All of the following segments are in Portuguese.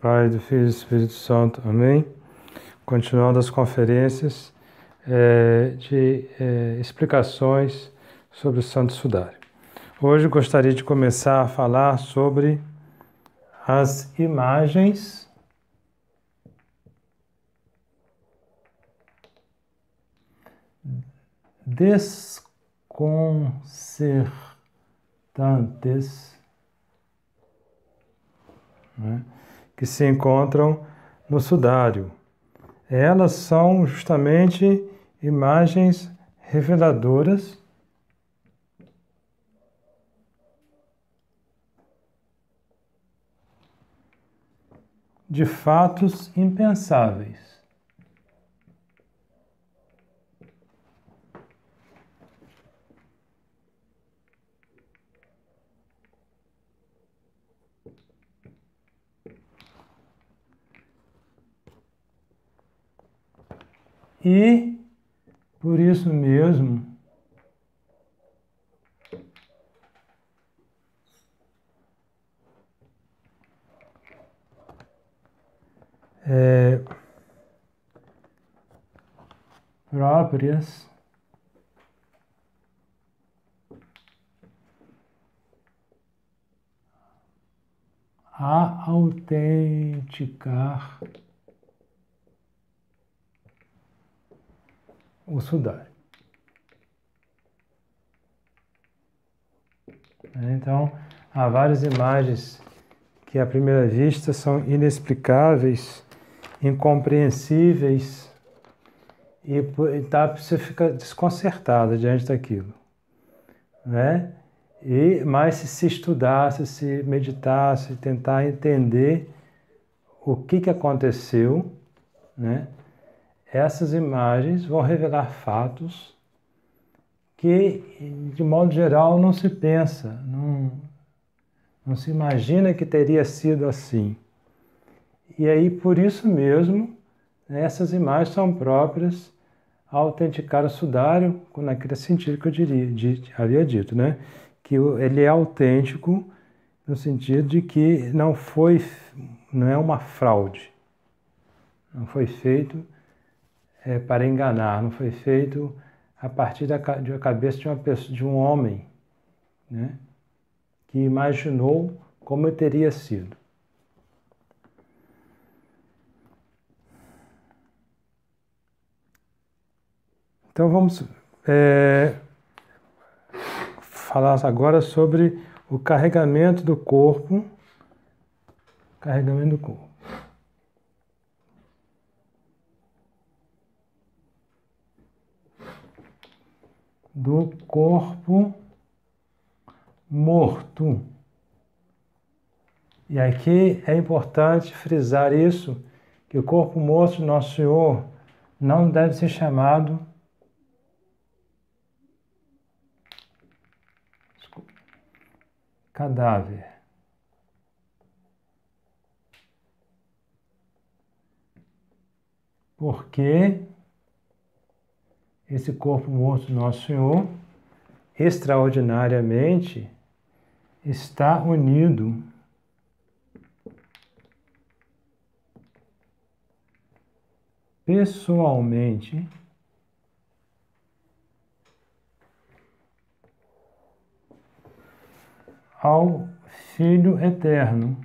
Pai, do Filho e do Espírito Santo. Amém. Continuando as conferências de explicações sobre o Santo Sudário. Hoje gostaria de começar a falar sobre as imagens desconcertantes, né, que se encontram no sudário. Elas são justamente imagens reveladoras de fatos impensáveis. E, por isso mesmo, próprias a autenticar o sudário. Então, há várias imagens que à primeira vista são inexplicáveis, incompreensíveis, e você fica desconcertado diante daquilo, né? Mas se estudasse, se meditasse, tentar entender o que aconteceu, né? Essas imagens vão revelar fatos que, de modo geral, não se pensa, não se imagina que teria sido assim. E aí, por isso mesmo, essas imagens são próprias a autenticar o sudário, naquele sentido que eu havia dito, né? Que ele é autêntico no sentido de que não é uma fraude, não foi feito para enganar, não foi feito a partir da cabeça de uma pessoa, de um homem, né, que imaginou como teria sido. Então vamos falar agora sobre o carregamento do corpo. Carregamento do corpo. Do corpo morto. E aqui é importante frisar isso, que o corpo morto de Nosso Senhor não deve ser chamado cadáver. Porque esse corpo morto de Nosso Senhor, extraordinariamente, está unido pessoalmente ao Filho Eterno.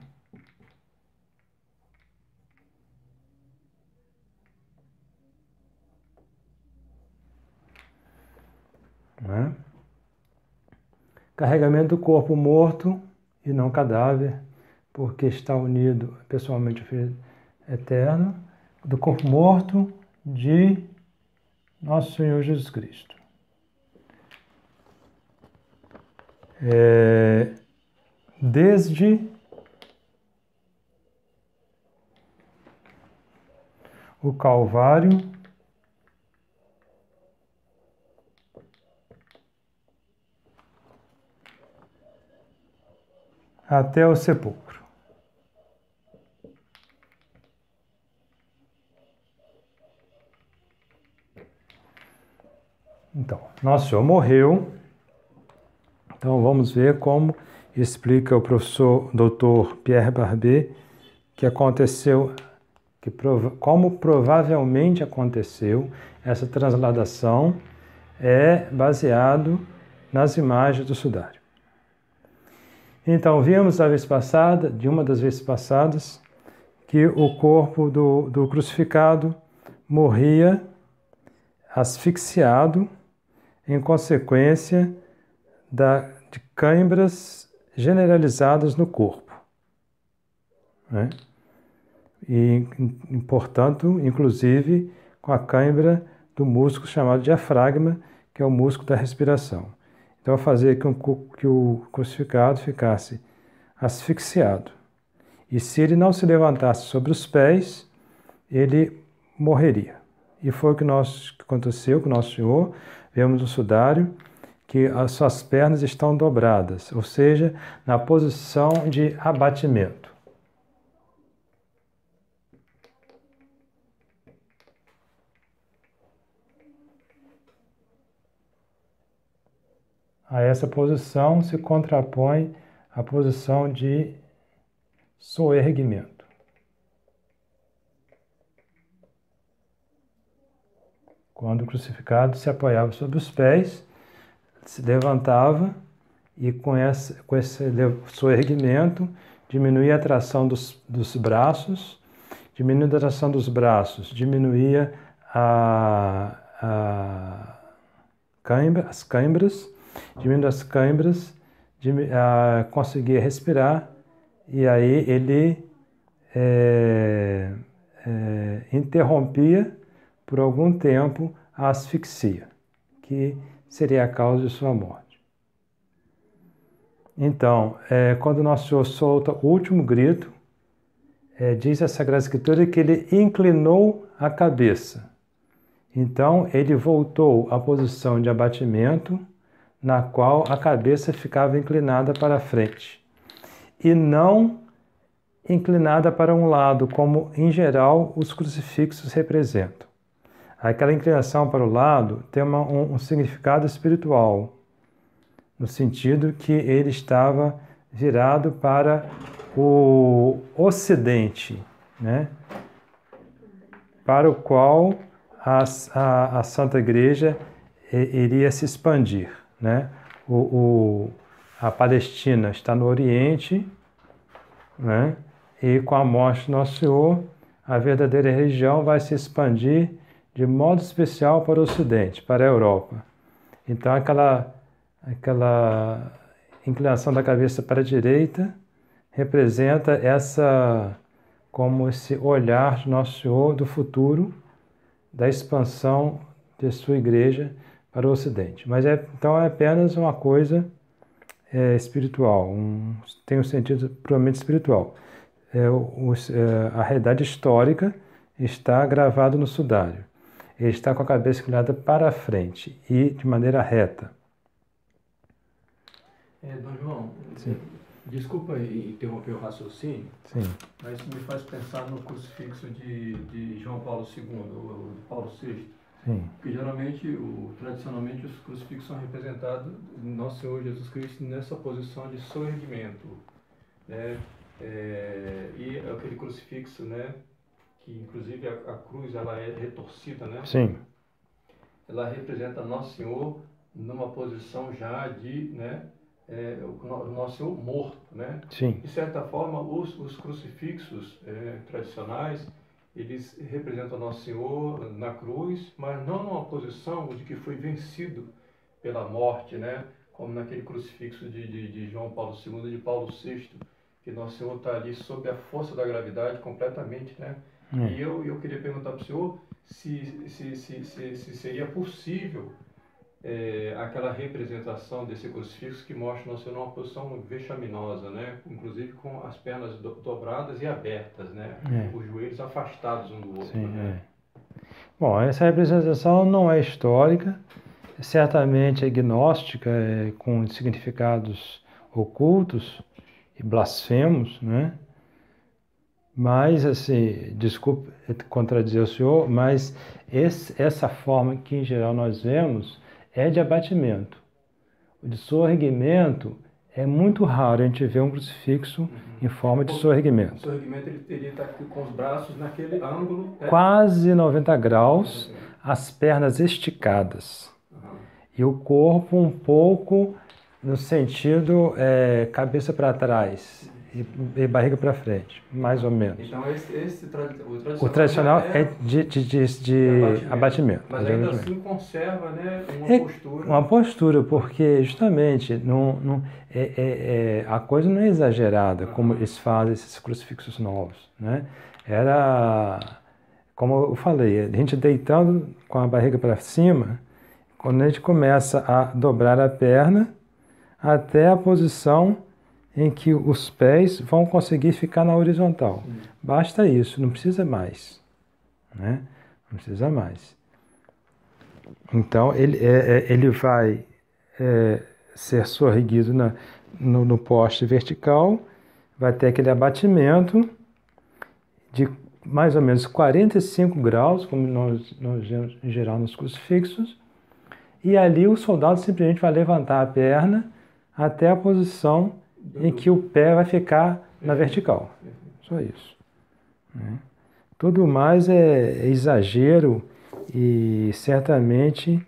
Né? Carregamento do corpo morto e não cadáver, porque está unido pessoalmente ao Filho Eterno, do corpo morto de Nosso Senhor Jesus Cristo. Desde o Calvário até o sepulcro. Então, Nosso Senhor morreu. Então vamos ver como explica o professor Dr. Pierre Barbet, que aconteceu, como provavelmente aconteceu essa transladação, é baseado nas imagens do sudário. Então, vimos da vez passada, de uma das vezes passadas, que o corpo do crucificado morria asfixiado em consequência de câimbras generalizadas no corpo, né? E, portanto, inclusive com a cãibra do músculo chamado diafragma, que é o músculo da respiração. Então, fazer que o crucificado ficasse asfixiado. E se ele não se levantasse sobre os pés, ele morreria. E foi o que aconteceu com o Nosso Senhor. Vemos no sudário que as suas pernas estão dobradas, ou seja, na posição de abatimento. A essa posição se contrapõe a posição de soerguimento. Quando o crucificado se apoiava sobre os pés, se levantava e com esse soerguimento diminuía a tração dos braços, diminuindo a tração dos braços, diminuía as câimbras, diminuindo as câimbras, conseguia respirar, e aí ele interrompia por algum tempo a asfixia, que seria a causa de sua morte. Então, quando Nosso Senhor solta o último grito, diz a Sagrada Escritura que ele inclinou a cabeça. Então, ele voltou à posição de abatimento, na qual a cabeça ficava inclinada para frente, e não inclinada para um lado, como em geral os crucifixos representam. Aquela inclinação para o lado tem um significado espiritual, no sentido que ele estava virado para o Ocidente, né? Para o qual a Santa Igreja iria se expandir, né? A Palestina está no Oriente, né? E com a morte de Nosso Senhor, a verdadeira religião vai se expandir de modo especial para o Ocidente, para a Europa. Então, aquela inclinação da cabeça para a direita representa como esse olhar de Nosso Senhor do futuro, da expansão de sua igreja para o Ocidente. Mas então é apenas uma coisa espiritual, tem um sentido puramente espiritual. A realidade histórica está gravada no sudário. Ele está com a cabeça inclinada para a frente e de maneira reta. Dom João, Sim. Desculpa interromper o raciocínio, Sim. mas isso me faz pensar no crucifixo de João Paulo II, ou de Paulo VI. Sim. Porque geralmente, tradicionalmente, os crucifixos são representados Nosso Senhor Jesus Cristo nessa posição de soerguimento, né? E aquele crucifixo, né, que inclusive a cruz ela é retorcida, né? Sim. Ela representa Nosso Senhor numa posição já de, né, o Nosso Senhor morto, né? Sim. De certa forma, os crucifixos tradicionais, eles representam Nosso Senhor na cruz, mas não numa posição de que foi vencido pela morte, né? Como naquele crucifixo de João Paulo II e de Paulo VI, que Nosso Senhor está ali sob a força da gravidade completamente, né? E eu queria perguntar para o senhor se seria possível aquela representação desse crucifixo que mostra Nosso Senhor numa posição vexaminosa, né? Inclusive com as pernas dobradas e abertas, né? Os joelhos afastados um do outro. Sim, né? Bom, essa representação não é histórica, certamente é gnóstica, com significados ocultos e blasfemos, né? Mas, assim, desculpe contradizer o senhor, mas essa forma que em geral nós vemos é de abatimento. O de soerguimento É muito raro a gente ver um crucifixo em forma de sorrimento. O sorrimento ele teria que estar com os braços naquele ângulo. Quase 90 graus, as pernas esticadas. E o corpo um pouco no sentido cabeça para trás e barriga para frente, mais ou menos. Então o tradicional é de abatimento. Mas ainda assim conserva, né, uma postura. Uma postura, porque justamente a coisa não é exagerada como eles fazem esses crucifixos novos, né? Era, como eu falei, a gente deitando com a barriga para cima, quando a gente começa a dobrar a perna até a posição em que os pés vão conseguir ficar na horizontal. Basta isso, não precisa mais, né? Não precisa mais. Então, ele vai ser sorrigido no poste vertical, vai ter aquele abatimento de mais ou menos 45 graus, como nós vemos em geral nos crucifixos, e ali o soldado simplesmente vai levantar a perna até a posição em que o pé vai ficar na vertical. Só isso. Né? Tudo mais é exagero e certamente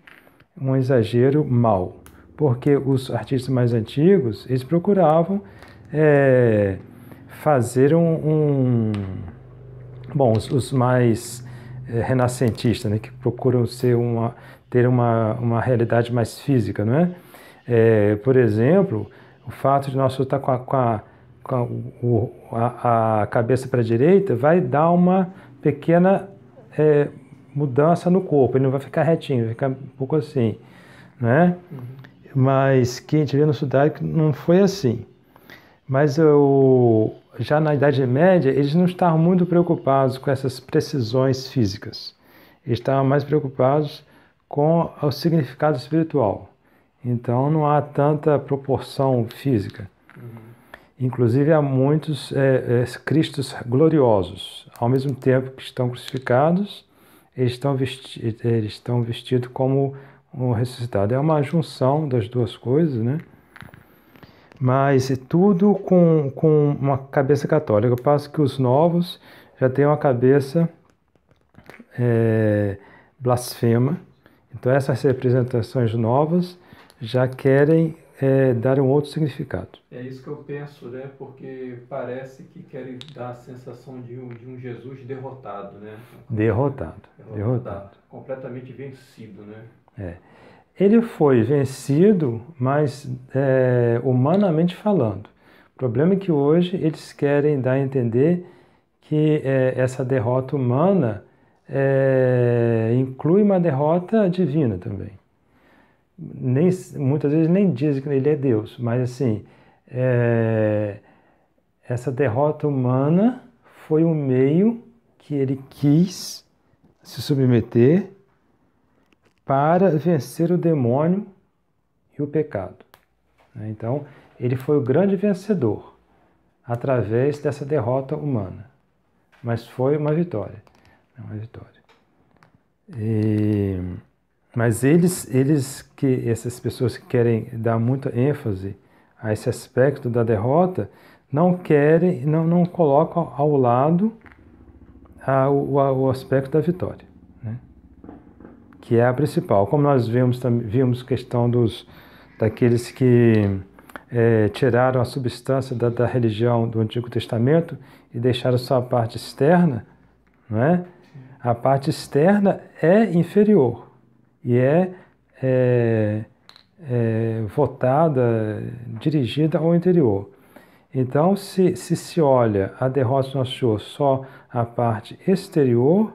um exagero mau, porque os artistas mais antigos, eles procuravam fazer bom, os mais renascentistas, né, que procuram ter uma realidade mais física, não é? Por exemplo, o fato de nós estar com a cabeça para a direita vai dar uma pequena mudança no corpo, ele não vai ficar retinho, vai ficar um pouco assim, né? Mas que a gente vê no judaico não foi assim. Mas já na Idade Média, eles não estavam muito preocupados com essas precisões físicas. Eles estavam mais preocupados com o significado espiritual. Então não há tanta proporção física. Inclusive há muitos cristos gloriosos. Ao mesmo tempo que estão crucificados, eles estão vestidos como um ressuscitado. É uma junção das duas coisas, né? Mas tudo com uma cabeça católica. Ao passo que os novos já têm uma cabeça blasfema. Então essas representações novas já querem dar um outro significado. É isso que eu penso, né? Porque parece que querem dar a sensação de um Jesus derrotado, né? Derrotado. Completamente vencido, né? Ele foi vencido, mas humanamente falando. O problema é que hoje eles querem dar a entender que essa derrota humana inclui uma derrota divina também. Muitas vezes nem dizem que ele é Deus, mas assim, essa derrota humana foi um meio que ele quis se submeter para vencer o demônio e o pecado. Então, ele foi o grande vencedor através dessa derrota humana. Mas foi uma vitória. Mas essas pessoas que querem dar muita ênfase a esse aspecto da derrota, não colocam ao lado o aspecto da vitória, né? Que é a principal. Como nós vimos questão daqueles que tiraram a substância da religião do Antigo Testamento e deixaram só a parte externa, não é? A parte externa é inferior e votada, dirigida ao interior. Então, se olha a derrota do Nosso Senhor só a parte exterior,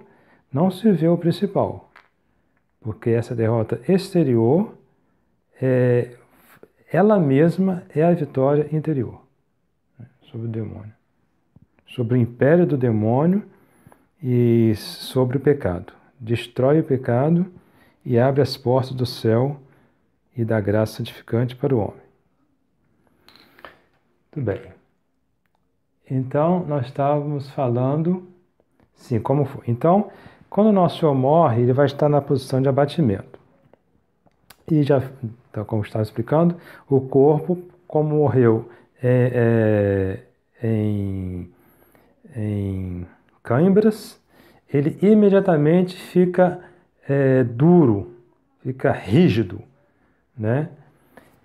não se vê o principal. Porque essa derrota exterior, ela mesma é a vitória interior, né, sobre o demônio. Sobre o império do demônio e sobre o pecado. Destrói o pecado e abre as portas do céu e da graça santificante para o homem. Tudo bem. Então, nós estávamos falando, sim, como foi. Então, quando o Nosso Senhor morre, ele vai estar na posição de abatimento. E já, então, como estava explicando, o corpo como morreu em câimbras, ele imediatamente fica duro, fica rígido, né?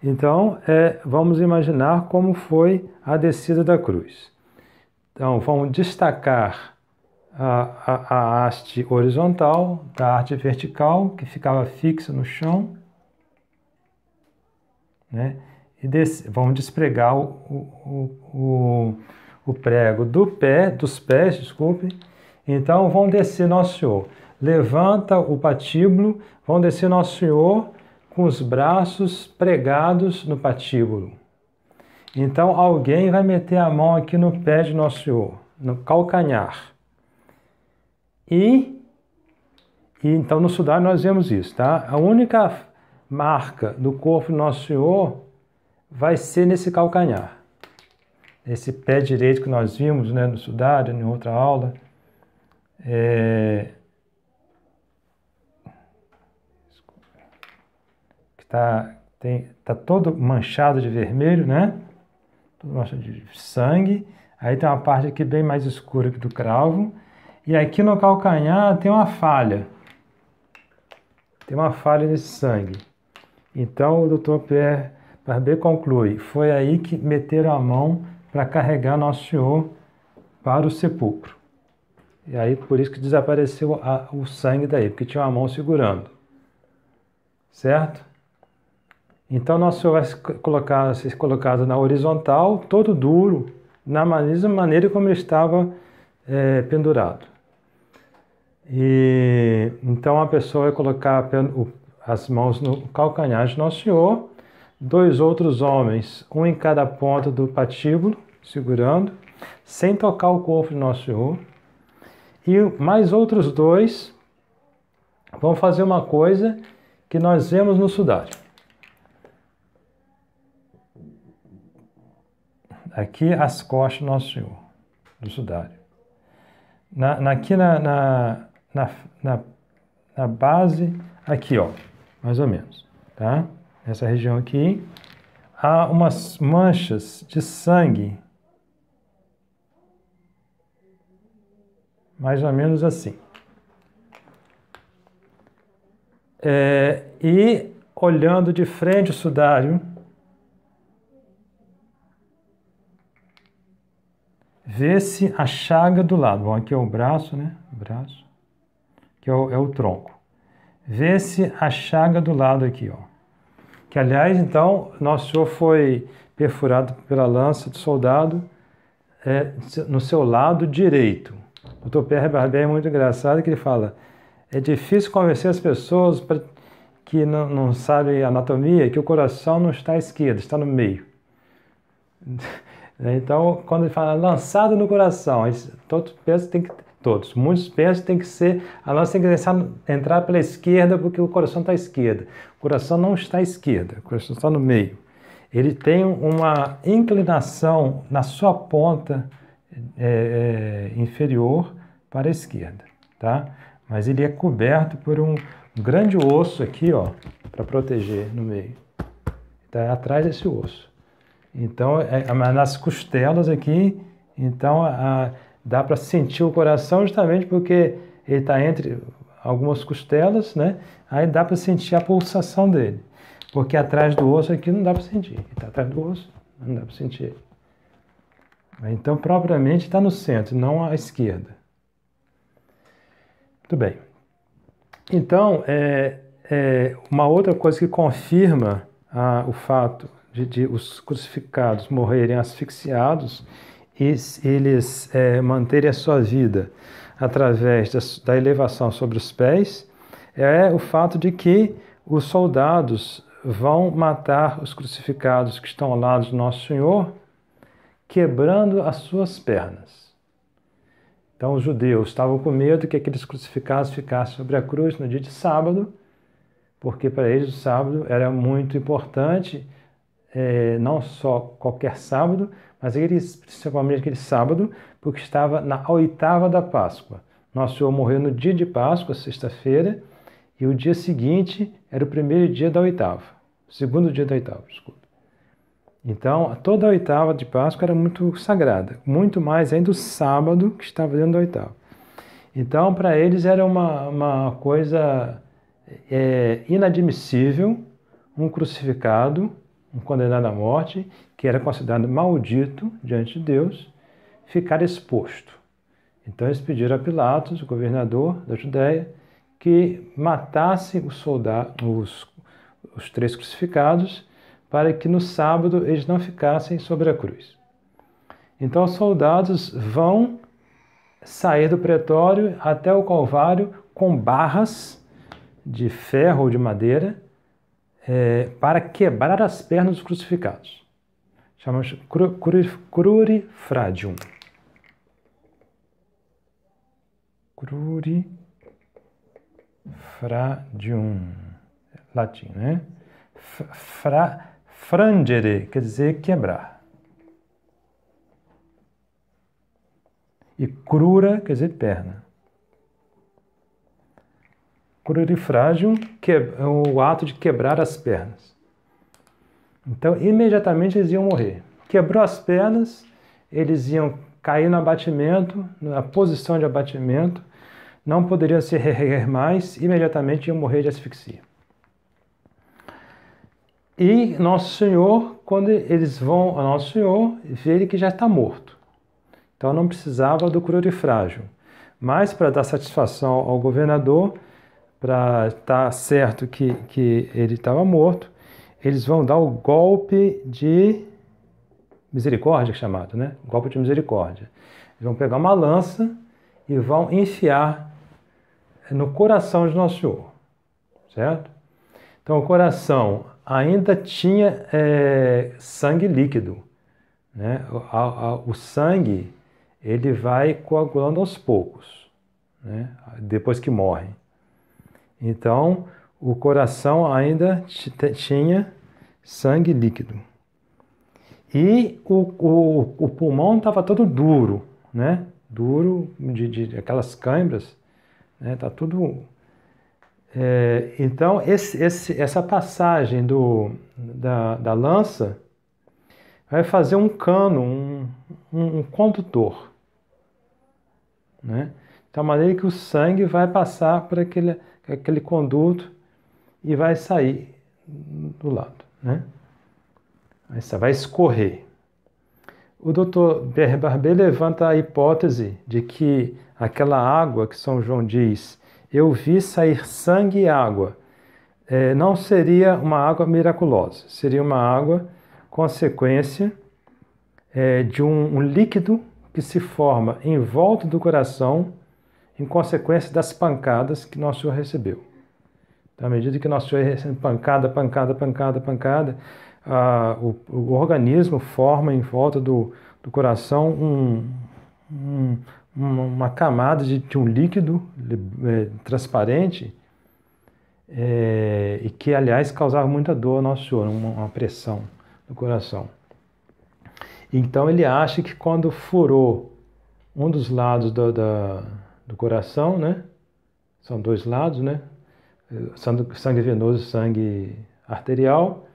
Então, vamos imaginar como foi a descida da cruz. Então, vamos destacar a haste horizontal da haste vertical, que ficava fixa no chão, né? E vamos despregar o prego dos pés, desculpe. Então, vão descer Nosso Senhor. Levanta o patíbulo, vão descer Nosso Senhor com os braços pregados no patíbulo. Então, alguém vai meter a mão aqui no pé de Nosso Senhor, no calcanhar. E então, no sudário nós vemos isso, tá? A única marca do corpo do Nosso Senhor vai ser nesse calcanhar. Esse pé direito que nós vimos, né, no sudário, em outra aula. Que tá todo manchado de vermelho, né? Todo manchado de sangue. Aí tem uma parte aqui bem mais escura que do cravo. E aqui no calcanhar tem uma falha. Tem uma falha nesse sangue. Então o Dr. Pierre Barbet conclui: foi aí que meteram a mão para carregar Nosso Senhor para o sepulcro. E aí por isso que desapareceu o sangue daí, porque tinha uma mão segurando. Certo? Então Nosso Senhor vai ser colocado na horizontal, todo duro, na mesma maneira como ele estava pendurado. E então a pessoa vai colocar as mãos no calcanhar de Nosso Senhor, 2 outros homens, um em cada ponta do patíbulo, segurando, sem tocar o corpo de Nosso Senhor, e mais outros 2 vão fazer uma coisa que nós vemos no sudário. Aqui as costas do Nosso Senhor, do sudário. Aqui na base, aqui, ó, mais ou menos, tá? Nessa região aqui, há umas manchas de sangue, mais ou menos assim. E olhando de frente o sudário, vê-se a chaga do lado. Bom, aqui é o braço, né? O braço. Aqui é o tronco. Vê-se a chaga do lado aqui, ó. Que, aliás, então, Nosso Senhor foi perfurado pela lança do soldado no seu lado direito. O Dr. Pierre Barbet é muito engraçado, que ele fala: é difícil convencer as pessoas que não sabem anatomia, que o coração não está à esquerda, está no meio. Então, quando ele fala lançado no coração, muitos pensam que tem que ser, a lança tem que entrar pela esquerda porque o coração está à esquerda. O coração não está à esquerda, o coração está no meio. Ele tem uma inclinação na sua ponta inferior para a esquerda, tá? Mas ele é coberto por um grande osso aqui, ó, para proteger no meio. Está atrás desse osso. Então, nas costelas aqui, então dá para sentir o coração justamente porque ele está entre algumas costelas, né? Aí dá para sentir a pulsação dele. Porque atrás do osso aqui não dá para sentir. Ele está atrás do osso, não dá para sentir ele. Então, propriamente está no centro, não à esquerda. Muito bem. Então, uma outra coisa que confirma o fato de os crucificados morrerem asfixiados e eles manterem a sua vida através da elevação sobre os pés, é o fato de que os soldados vão matar os crucificados que estão ao lado do Nosso Senhor, quebrando as suas pernas. Então os judeus estavam com medo que aqueles crucificados ficassem sobre a cruz no dia de sábado, porque para eles o sábado era muito importante, não só qualquer sábado, mas principalmente aquele sábado, porque estava na 8ª da Páscoa. Nosso Senhor morreu no dia de Páscoa, sexta-feira, e o dia seguinte era o primeiro dia da 8ª, o segundo dia da 8ª, desculpa. Então, toda a oitava de Páscoa era muito sagrada, muito mais ainda o sábado que estava dentro da oitava. Então, para eles era uma coisa inadmissível um crucificado, um condenado à morte, que era considerado maldito diante de Deus, ficar exposto. Então eles pediram a Pilatos, o governador da Judéia, que matasse os 3 crucificados, para que no sábado eles não ficassem sobre a cruz. Então os soldados vão sair do pretório até o Calvário com barras de ferro ou de madeira para quebrar as pernas dos crucificados. Chamamos crurifradium. Crurifradium, latim, né? Frangere quer dizer quebrar. E crura quer dizer perna. Crurifradium é o ato de quebrar as pernas. Então, imediatamente eles iam morrer. Quebrou as pernas, eles iam cair no abatimento, na posição de abatimento, não poderiam se reerguer mais, imediatamente iam morrer de asfixia. E Nosso Senhor, quando eles vão a Nosso Senhor, vê ele que já está morto. Então não precisava do crurifrágio. Mas para dar satisfação ao governador, para estar certo que ele estava morto, eles vão dar o golpe de misericórdia, chamado, né? Golpe de misericórdia. Eles vão pegar uma lança e vão enfiar no coração de Nosso Senhor, certo? Então o coração ainda tinha sangue líquido, né? O sangue ele vai coagulando aos poucos, né? Depois que morre. Então o coração ainda tinha sangue líquido. E o pulmão estava todo duro, né? Duro de aquelas câimbras, né? Tá tudo. Então essa passagem da lança vai fazer um cano, um condutor, né? De tal maneira que o sangue vai passar por aquele conduto e vai sair do lado, né? Vai escorrer. O Dr. Barbet levanta a hipótese de que aquela água que São João diz, eu vi sair sangue e água, não seria uma água miraculosa, seria uma água consequência de um líquido que se forma em volta do coração em consequência das pancadas que Nosso Senhor recebeu. Então, à medida que Nosso Senhor recebe pancada, o organismo forma em volta do coração uma camada de um líquido transparente e que, aliás, causava muita dor ao Nosso Senhor, uma pressão no coração. Então ele acha que quando furou um dos lados do coração, né? São 2 lados, né? Sangue venoso e sangue arterial,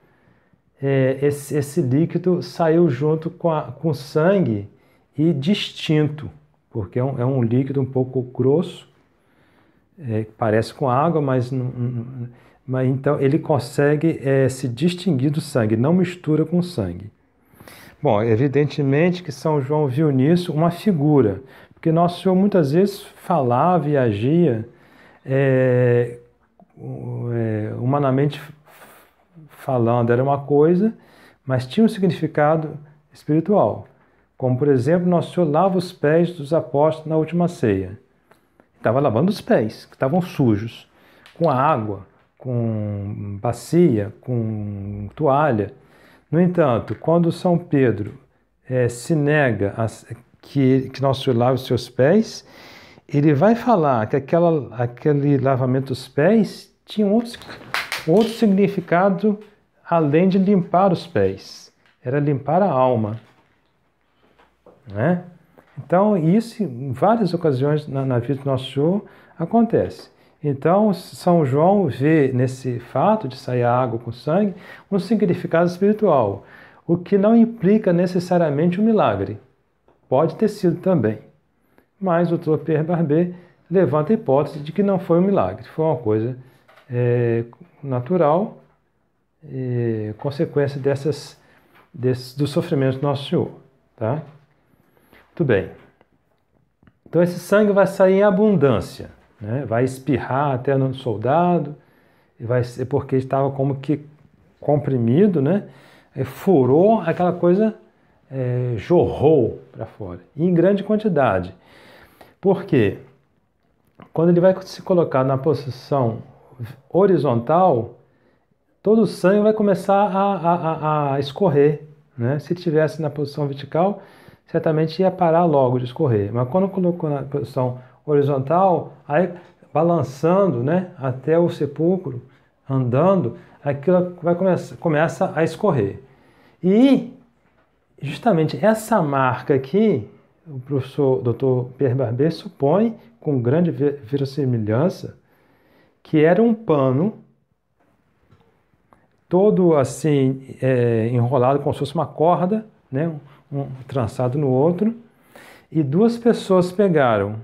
esse líquido saiu junto com o sangue e distinto, porque é um líquido um pouco grosso, parece com água, mas então ele consegue se distinguir do sangue, não mistura com o sangue. Bom, evidentemente que São João viu nisso uma figura, porque Nosso Senhor muitas vezes falava e agia humanamente falando, era uma coisa, mas tinha um significado espiritual. Como, por exemplo, Nosso Senhor lava os pés dos apóstolos na última ceia. Estava lavando os pés, que estavam sujos, com água, com bacia, com toalha. No entanto, quando São Pedro se nega que Nosso Senhor lave os seus pés, ele vai falar que aquele lavamento dos pés tinha outro significado além de limpar os pés. Era limpar a alma, né? Então, isso em várias ocasiões na vida do Nosso Senhor acontece. Então, São João vê nesse fato de sair água com sangue um significado espiritual. o que não implica necessariamente um milagre. Pode ter sido também. Mas o Dr. Pierre Barbet levanta a hipótese de que não foi um milagre, foi uma coisa natural, consequência dos sofrimentos do Nosso Senhor. Tá? Muito bem. Então esse sangue vai sair em abundância, né? Vai espirrar até no soldado, e vai ser porque estava como que comprimido, né? Furou, aquela coisa jorrou para fora, e em grande quantidade. Por quê? Quando ele vai se colocar na posição horizontal, todo o sangue vai começar a escorrer, né? Se tivesse na posição vertical, certamente ia parar logo de escorrer. Mas quando colocou na posição horizontal, aí balançando, né, até o sepulcro, andando, aquilo começa a escorrer. E justamente essa marca aqui, o professor Dr. Pierre Barbet supõe, com grande verossimilhança, que era um pano todo assim enrolado como se fosse uma corda, né, um trançado no outro, e duas pessoas pegaram.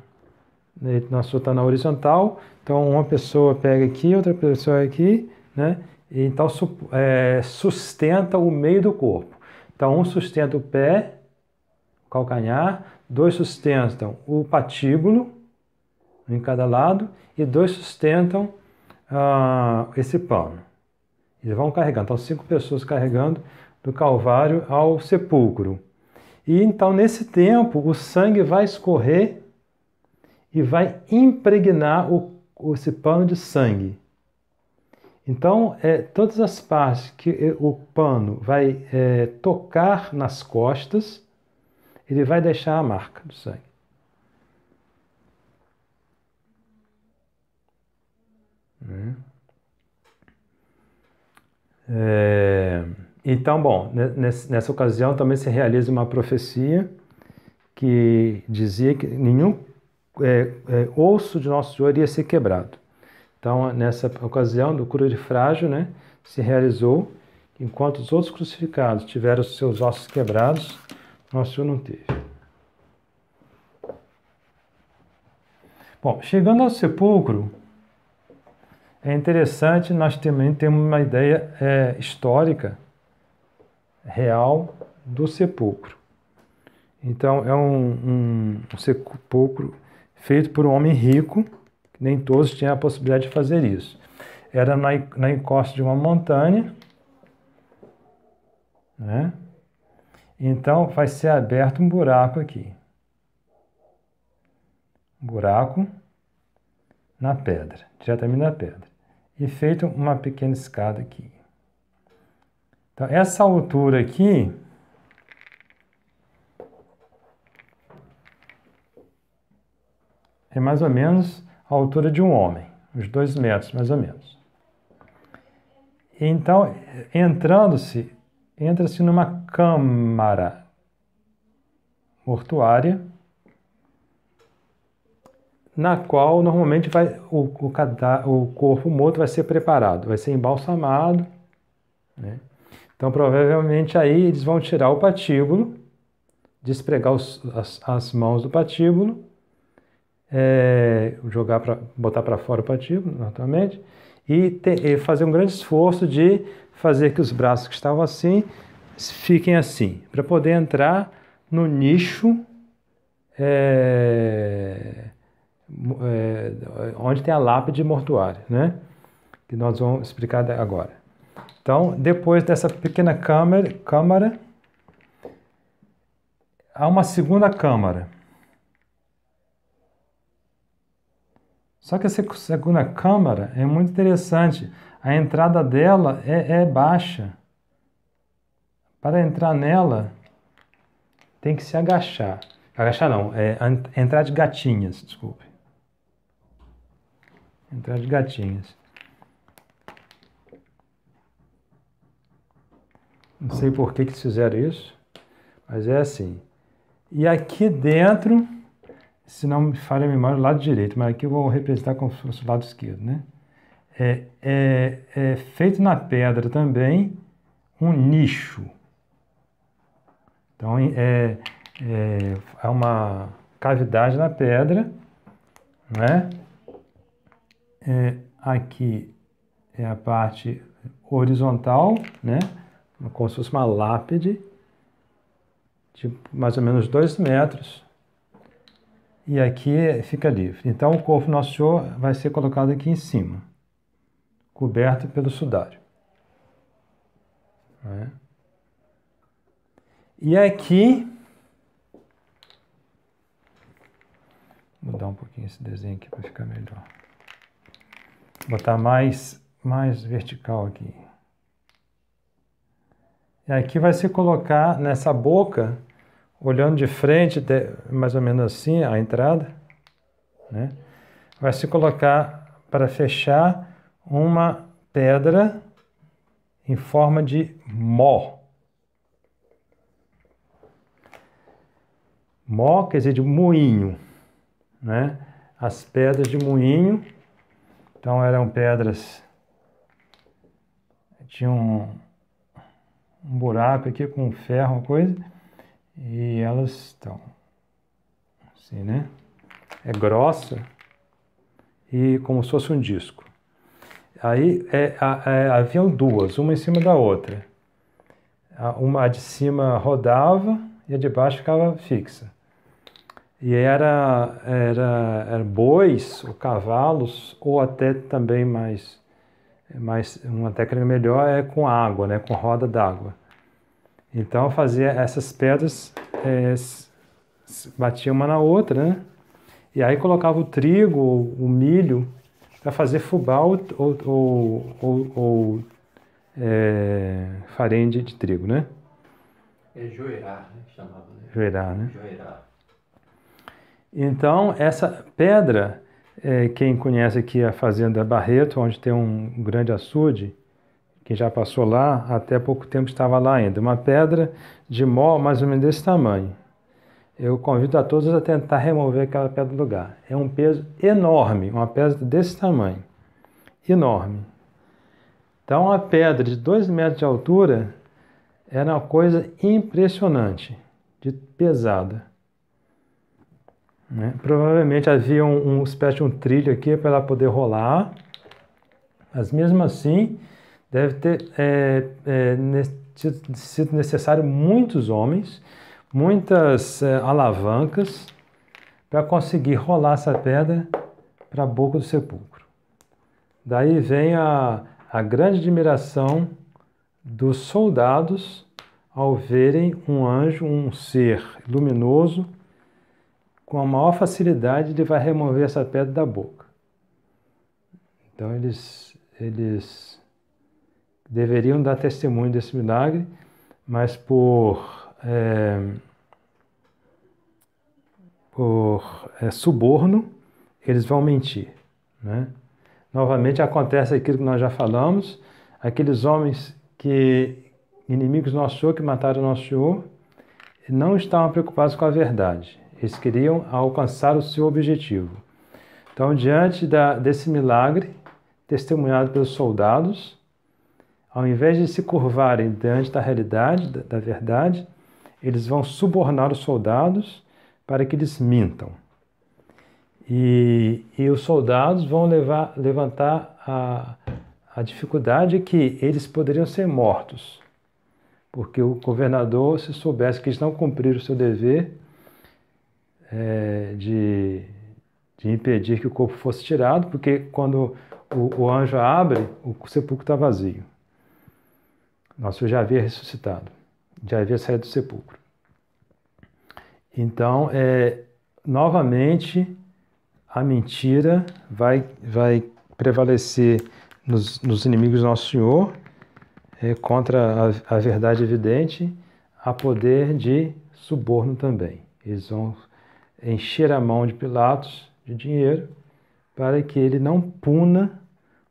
Nosso Senhor está na horizontal, então uma pessoa pega aqui, outra pessoa aqui, né, e então sustenta o meio do corpo. Então um sustenta o pé, o calcanhar, dois sustentam o patíbulo, em cada lado, e dois sustentam esse pano. Eles vão carregando, então 5 pessoas carregando do Calvário ao sepulcro. E então, nesse tempo, o sangue vai escorrer e vai impregnar esse pano de sangue. Então, todas as partes que o pano vai tocar nas costas, ele vai deixar a marca do sangue. Então, bom, nessa ocasião também se realiza uma profecia que dizia que nenhum osso de Nosso Senhor iria ser quebrado. Então, nessa ocasião do cura de frágil, né, se realizou, enquanto os outros crucificados tiveram os seus ossos quebrados, Nosso Senhor não teve. Bom, chegando ao sepulcro, é interessante, nós também temos uma ideia histórica, real, do sepulcro. Então, é um sepulcro feito por um homem rico, que nem todos tinham a possibilidade de fazer isso. Era na encosta de uma montanha, né? Então, vai ser aberto um buraco aqui. Um buraco na pedra, diretamente na pedra. E feito uma pequena escada aqui. Então, essa altura aqui é mais ou menos a altura de um homem, uns 2 metros, mais ou menos. Então, entra-se numa câmara mortuária, na qual normalmente o corpo morto vai ser preparado, vai ser embalsamado, né? Então, provavelmente aí eles vão tirar o patíbulo, despregar as mãos do patíbulo, botar para fora o patíbulo, naturalmente, e fazer um grande esforço de fazer que os braços que estavam assim fiquem assim, para poder entrar no nicho onde tem a lápide mortuária, né? Que nós vamos explicar agora. Então, depois dessa pequena câmara, há uma segunda câmara. Só que essa segunda câmara é muito interessante. A entrada dela é baixa. Para entrar nela, tem que se agachar. Agachar não, entrar de gatinhas, desculpe. Entrar de gatinhas. Não sei por que eles fizeram isso, mas é assim. E aqui dentro, se não me falha a memória, o lado direito, mas aqui eu vou representar como se fosse o lado esquerdo, né? É feito na pedra também um nicho. Então, é uma cavidade na pedra, não é? Aqui é a parte horizontal, né? Como se fosse uma lápide, de mais ou menos 2 metros. E aqui fica livre. Então, o corpo do Nosso Senhor vai ser colocado aqui em cima, coberto pelo sudário. Né? E aqui, vou mudar um pouquinho esse desenho aqui para ficar melhor. Vou botar mais vertical aqui. E aqui vai se colocar nessa boca, olhando de frente, mais ou menos assim, a entrada, né? Vai se colocar para fechar uma pedra em forma de mó. Mó quer dizer de moinho, né? As pedras de moinho, então eram pedras, tinha um buraco aqui com ferro, uma coisa, e elas estão assim, né? É grossa e como se fosse um disco. Aí haviam duas, uma em cima da outra. A de cima rodava e a de baixo ficava fixa. E era bois ou cavalos, ou até também mais uma técnica melhor é com água, né, com roda d'água. Então fazia essas pedras, batia uma na outra, né? E aí colocava o trigo, o milho, para fazer fubá ou farinha de trigo, né? É joeirá, né? Chamava, né? Joeirá, né? Joeirá. Então, essa pedra, quem conhece aqui a Fazenda Barreto, onde tem um grande açude, quem já passou lá, até pouco tempo estava lá ainda. Uma pedra de mó mais ou menos desse tamanho. Eu convido a todos a tentar remover aquela pedra do lugar. É um peso enorme, uma pedra desse tamanho. Enorme. Então, uma pedra de 2 metros de altura era uma coisa impressionante, de pesada. Né? Provavelmente havia uma espécie de um trilho aqui para ela poder rolar, mas mesmo assim deve ter sido necessário muitos homens, muitas alavancas para conseguir rolar essa pedra para a boca do sepulcro. Daí vem a grande admiração dos soldados ao verem um anjo, um ser luminoso, com a maior facilidade ele vai remover essa pedra da boca. Então eles deveriam dar testemunho desse milagre, mas por suborno eles vão mentir, né? Novamente acontece aquilo que nós já falamos, aqueles homens inimigos do Nosso Senhor, que mataram o Nosso Senhor, não estavam preocupados com a verdade. Eles queriam alcançar o seu objetivo. Então, diante desse milagre, testemunhado pelos soldados, ao invés de se curvarem diante da realidade, da verdade, eles vão subornar os soldados para que eles mintam. E os soldados vão levantar a dificuldade que eles poderiam ser mortos, porque o governador, se soubesse que eles não cumpriram o seu dever de impedir que o corpo fosse tirado, porque quando o anjo abre, o sepulcro está vazio. Nosso Senhor já havia ressuscitado, já havia saído do sepulcro. Então, novamente, a mentira vai prevalecer nos inimigos do Nosso Senhor, contra a verdade evidente, a poder de suborno também. Eles vão encher a mão de Pilatos de dinheiro para que ele não puna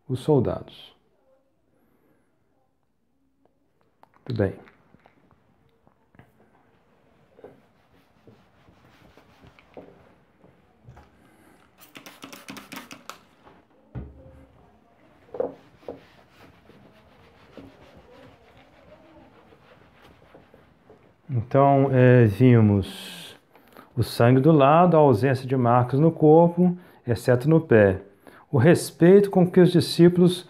os soldados. Tudo bem. Então, vimos o sangue do lado, a ausência de marcas no corpo, exceto no pé. O respeito com que os discípulos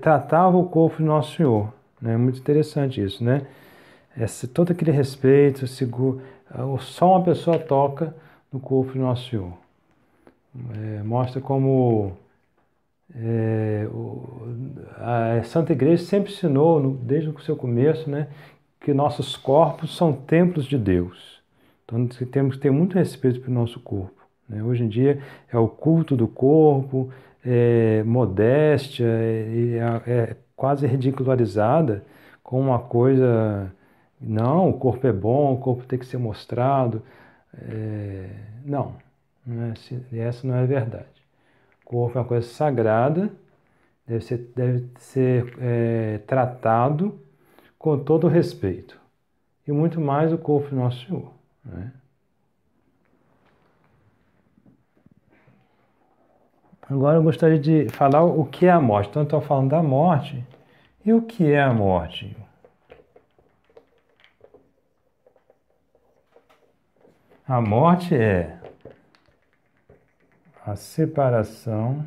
tratavam o corpo de Nosso Senhor. É muito interessante isso, né? Todo aquele respeito, só uma pessoa toca no corpo de Nosso Senhor. Mostra como a Santa Igreja sempre ensinou, desde o seu começo, né, que nossos corpos são templos de Deus. Então temos que ter muito respeito pelo nosso corpo, né? Hoje em dia é o culto do corpo, modéstia, é quase ridicularizada como uma coisa. Não, o corpo é bom, o corpo tem que ser mostrado. Não, essa não é a verdade. O corpo é uma coisa sagrada, deve ser tratado com todo o respeito. E muito mais o corpo do Nosso Senhor, né? Agora eu gostaria de falar o que é a morte. Então, estou falando da morte. E o que é a morte? A morte é a separação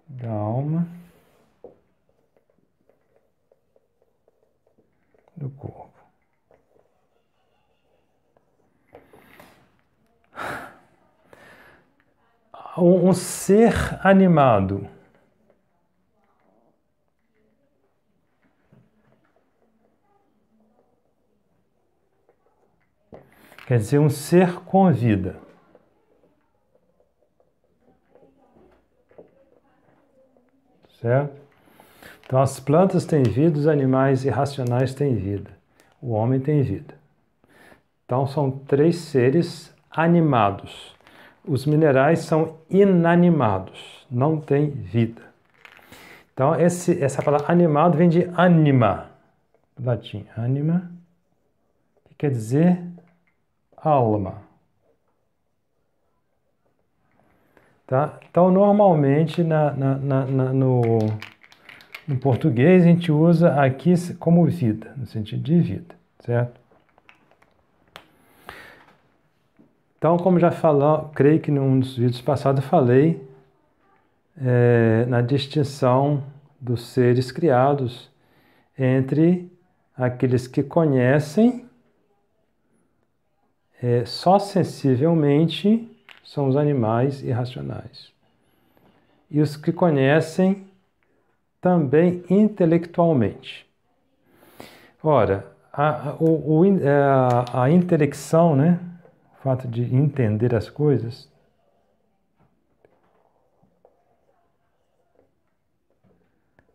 da alma do corpo. Um ser animado quer dizer um ser com vida. Certo? Então as plantas têm vida, os animais irracionais têm vida. O homem tem vida. Então são 3 seres animados. Os minerais são inanimados, não têm vida. Então essa palavra animado vem de anima, do latim. Anima, que quer dizer alma. Tá? Então normalmente no português a gente usa aqui como vida, no sentido de vida, certo? Então, como já falou, creio que num dos vídeos passados eu falei na distinção dos seres criados entre aqueles que conhecem só sensivelmente, são os animais irracionais, e os que conhecem também intelectualmente. Ora, a intelecção, né? O fato de entender as coisas,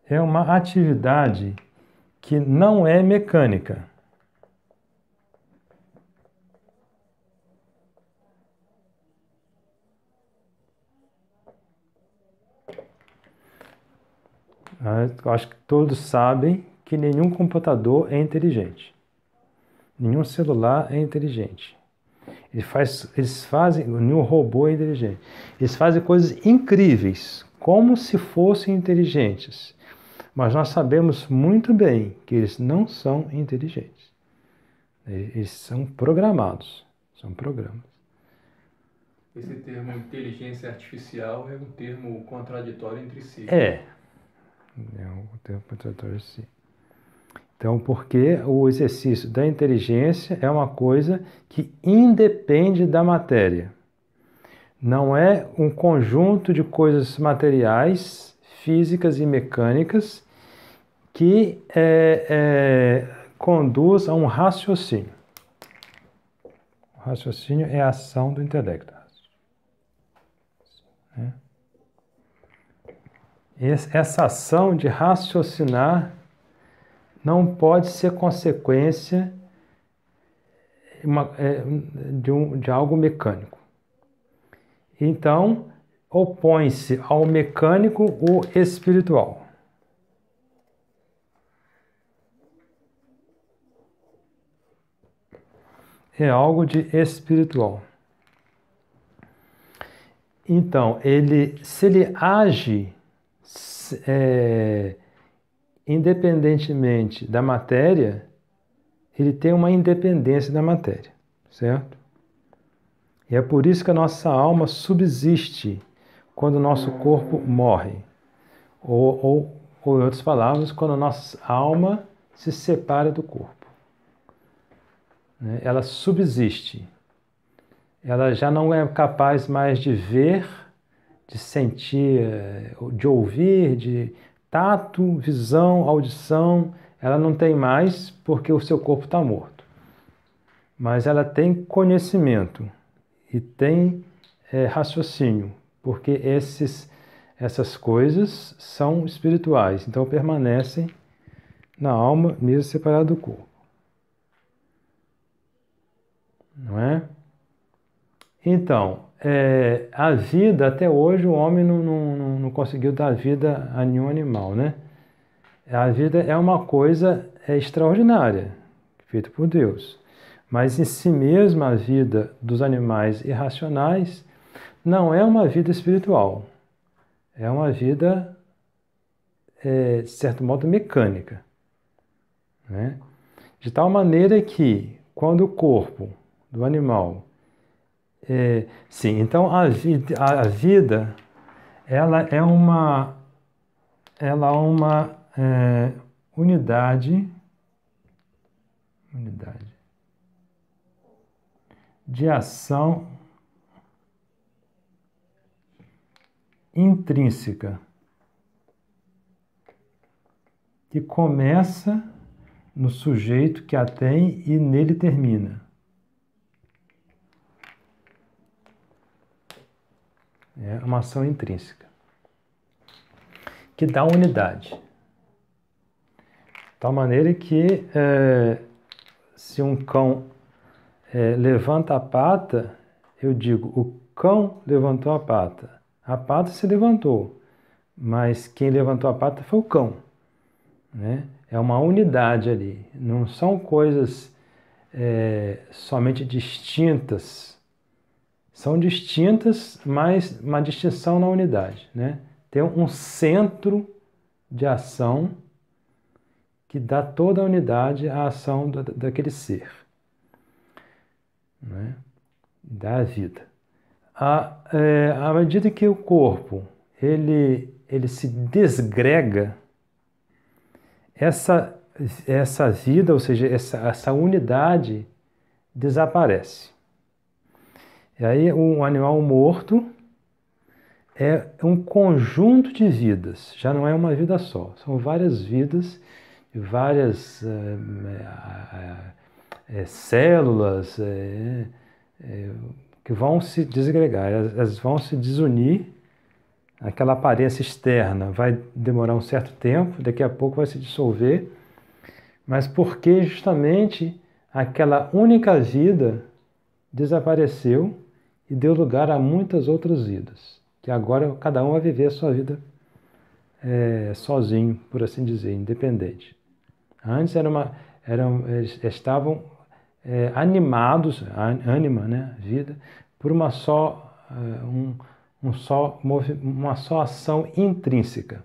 é uma atividade que não é mecânica. Eu acho que todos sabem que nenhum computador é inteligente. Nenhum celular é inteligente. Eles fazem, nenhum robô é inteligente. Eles fazem coisas incríveis, como se fossem inteligentes. Mas nós sabemos muito bem que eles não são inteligentes. Eles são programados. São programas. Esse termo inteligência artificial é um termo contraditório entre si. É um termo contraditório entre si. Então, porque o exercício da inteligência é uma coisa que independe da matéria. Não é um conjunto de coisas materiais, físicas e mecânicas que conduz a um raciocínio. O raciocínio é a ação do intelecto. Essa ação de raciocinar não pode ser consequência de algo mecânico. Então, opõe-se ao mecânico o espiritual. É algo de espiritual. Então, se ele age independentemente da matéria, ele tem uma independência da matéria, certo? E é por isso que a nossa alma subsiste quando o nosso corpo morre. Ou em outras palavras, quando a nossa alma se separa do corpo. Ela subsiste. Ela já não é capaz mais de ver, de sentir, de ouvir, de tato, visão, audição. Ela não tem mais porque o seu corpo está morto. Mas ela tem conhecimento e tem raciocínio, porque essas coisas são espirituais, então permanecem na alma mesmo separada do corpo. Não é? Então, a vida, até hoje, o homem não conseguiu dar vida a nenhum animal, né? A vida é uma coisa extraordinária, feita por Deus. Mas em si mesma, a vida dos animais irracionais não é uma vida espiritual. É uma vida, de certo modo, mecânica. Né? De tal maneira que, quando o corpo do animal... sim, então a vida ela é uma unidade de ação intrínseca que começa no sujeito que a tem e nele termina. É uma ação intrínseca que dá unidade. De tal maneira que se um cão levanta a pata, eu digo, o cão levantou a pata se levantou, mas quem levantou a pata foi o cão. Né? É uma unidade ali, não são coisas somente distintas, são distintas, mas uma distinção na unidade. Né? Tem um centro de ação que dá toda a unidade à ação daquele ser. Né? Dá a vida. À medida que o corpo ele se desgrega, essa vida, ou seja, essa unidade desaparece. E aí um animal morto é um conjunto de vidas, já não é uma vida só, são várias vidas, várias células que vão se desagregar, elas vão se desunir. Aquela aparência externa vai demorar um certo tempo, daqui a pouco vai se dissolver, mas porque justamente aquela única vida desapareceu e deu lugar a muitas outras vidas, que agora cada um vai viver a sua vida sozinho, por assim dizer, independente. Antes eles estavam animados, ânima, né, vida, por uma só ação intrínseca.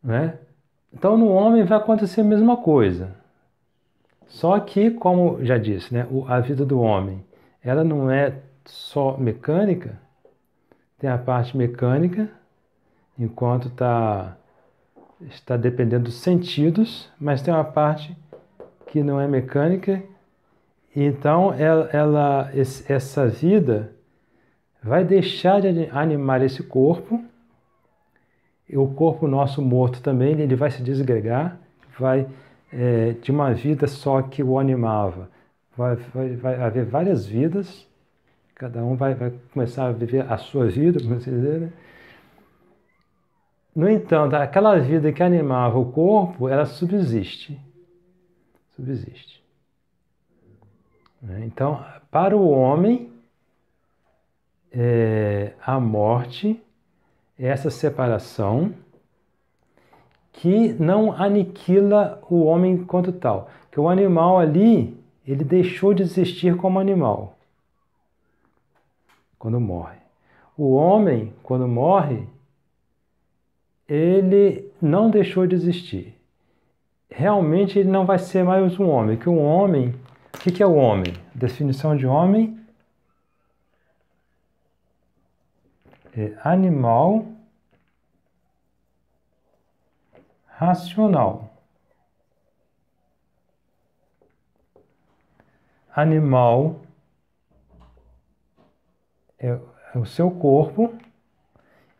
Né? Então, no homem vai acontecer a mesma coisa. Só que, como já disse, né, a vida do homem, ela não é só mecânica, tem a parte mecânica, enquanto está dependendo dos sentidos, mas tem uma parte que não é mecânica. Então, essa vida vai deixar de animar esse corpo, e o corpo nosso morto também, ele vai se desagregar, vai de uma vida só que o animava. Vai haver várias vidas, cada um vai começar a viver a sua vida, como se dizer, né? No entanto, aquela vida que animava o corpo, ela subsiste. Subsiste. Então, para o homem, a morte é essa separação que não aniquila o homem enquanto tal. Que o animal ali, ele deixou de existir como animal quando morre. O homem, quando morre, ele não deixou de existir. Realmente ele não vai ser mais um homem, que o homem, o que é o homem? A definição de homem é animal racional. Animal é o seu corpo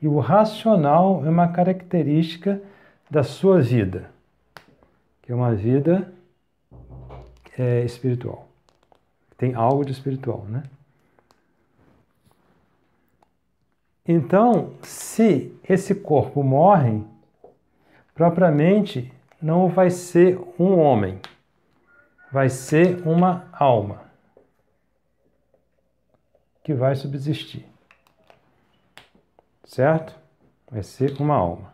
e o racional é uma característica da sua vida, que é uma vida espiritual. Tem algo de espiritual, né? Então, se esse corpo morre, propriamente não vai ser um homem, vai ser uma alma que vai subsistir, certo? Vai ser uma alma.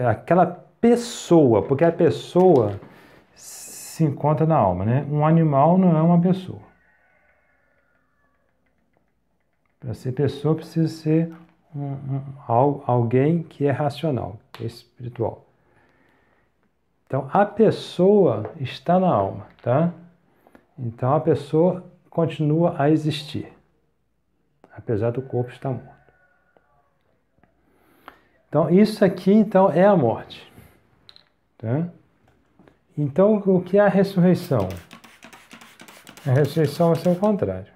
Aquela pessoa, porque a pessoa se encontra na alma, né? Um animal não é uma pessoa. Para ser pessoa precisa ser alguém que é racional, que é espiritual. Então, a pessoa está na alma, tá? Então, a pessoa continua a existir, apesar do corpo estar morto. Então, isso aqui, então, é a morte, tá? Então, o que é a ressurreição? A ressurreição vai ser o contrário.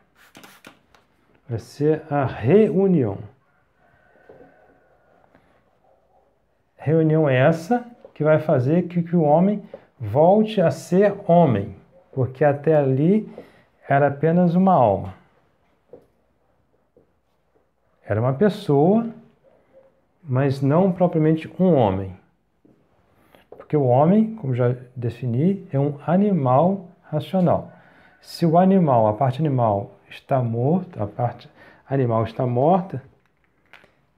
Vai ser a reunião. Reunião essa que vai fazer que o homem volte a ser homem, porque até ali era apenas uma alma. Era uma pessoa, mas não propriamente um homem. Porque o homem, como já defini, é um animal racional. Se o animal, a parte animal está morta, a parte animal está morta,